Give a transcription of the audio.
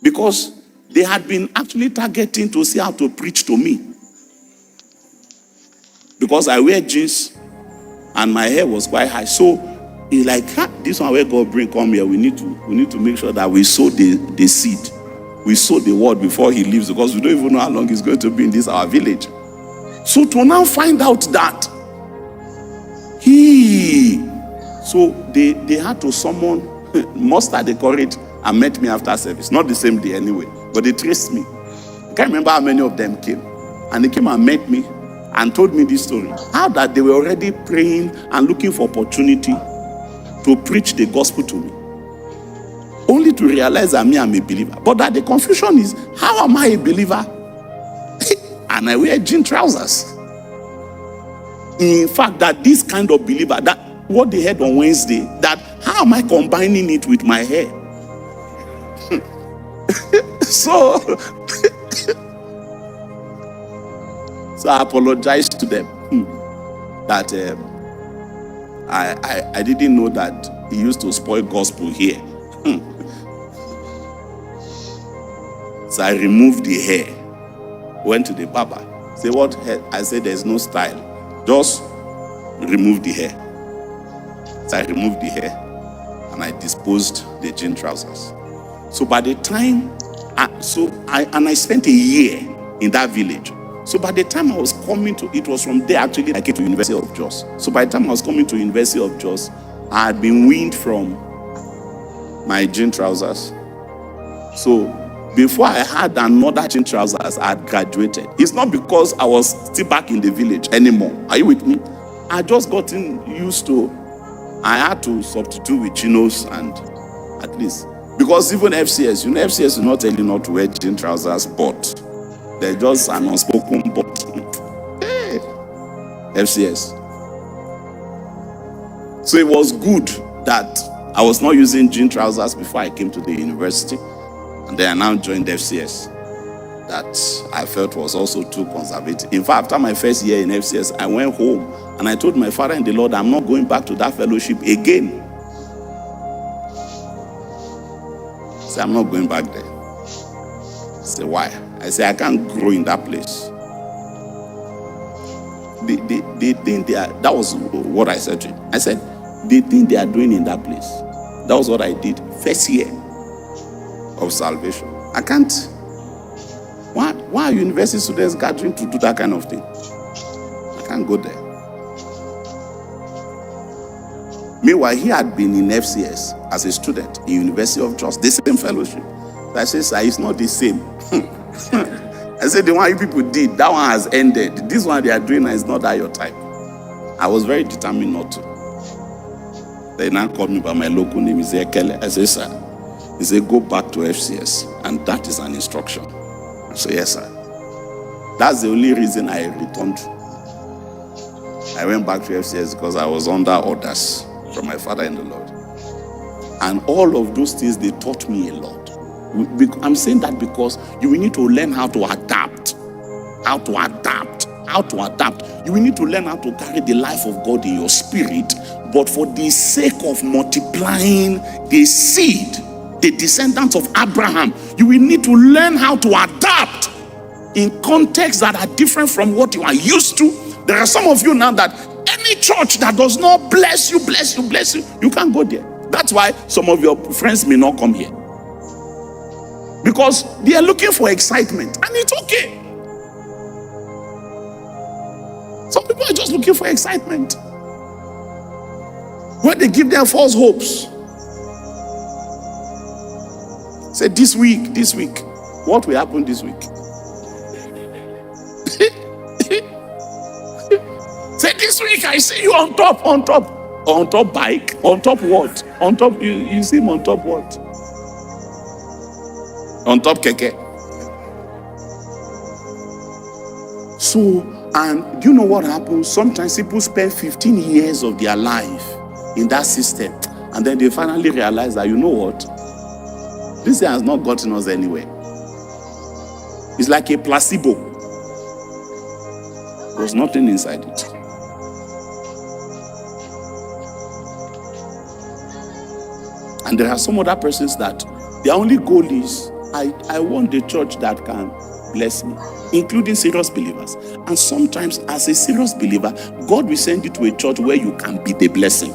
Because they had been actually targeting to see how to preach to me. Because I wear jeans and my hair was quite high. So it's like, this one where God bring come here, we need to make sure that we sow the seed. We sow the word before he leaves, because we don't even know how long he's going to be in this our village. So to now find out that so they had to summon muster the courage and met me after service. Not the same day anyway, but they traced me. I can't remember how many of them came. And they came and met me and told me this story. How that they were already praying and looking for opportunity to preach the gospel to me. Only to realize that I'm a believer. But that the confusion is, how am I a believer? And I wear jean trousers. In fact, that this kind of believer, that what they had on Wednesday, that how am I combining it with my hair? So I apologized to them that I didn't know that he used to spoil gospel here. So I removed the hair, went to the barber. Say, what hair? I said, there's no style. Just remove the hair. So I removed the hair and I disposed the jean trousers. So by the time, I spent a year in that village. So by the time I was coming to, it was from there actually I came to University of Jos. So by the time I was coming to University of Jos, I had been weaned from my jean trousers. So before I had another jean trousers, I had graduated. It's not because I was still back in the village anymore. Are you with me? I just gotten used to, I had to substitute with chinos and at least, because even FCS, FCS will not tell you not to wear jean trousers, but they're just an unspoken but. Hey, FCS. So it was good that I was not using jean trousers before I came to the university. And then I now joined FCS. That I felt was also too conservative. In fact, after my first year in FCS, I went home and I told my father in the Lord, I'm not going back to that fellowship again. So I'm not going back there. I said, why? I said, I can't grow in that place. They think they are, that was what I said to him. I said, they think they are doing in that place. That was what I did. First year of salvation. I can't. Why are university students gathering to do that kind of thing? I can't go there. Meanwhile, he had been in FCS as a student in University of Jos, the same fellowship. So I said, sir, it's not the same. I said, the one you people did, that one has ended. This one they are doing is not that your type. I was very determined not to. They now called me by my local name. He said, Ekele. I said, sir. He said, go back to FCS. And that is an instruction. I said, yes, sir. That's the only reason I returned. I went back to FCS because I was under orders from my father in the Lord. And all of those things, they taught me a lot. I'm saying that because you will need to learn how to adapt. How to adapt. How to adapt. You will need to learn how to carry the life of God in your spirit, but for the sake of multiplying the seed, the descendants of Abraham, you will need to learn how to adapt in contexts that are different from what you are used to. There are some of you now that any church that does not bless you, you can't go there. That's why some of your friends may not come here. Because they are looking for excitement, and it's okay. Some people are just looking for excitement. When they give them false hopes. Say, this week, what will happen this week? Say, this week I see you on top bike, on top what? On top, you see him on top what? On top keke. So, and do you know what happens? Sometimes people spend 15 years of their life in that system, and then they finally realize that, you know what? This thing has not gotten us anywhere. It's like a placebo. There's nothing inside it. And there are some other persons that their only goal is I want the church that can bless me, including serious believers. And sometimes, as a serious believer, God will send you to a church where you can be the blessing.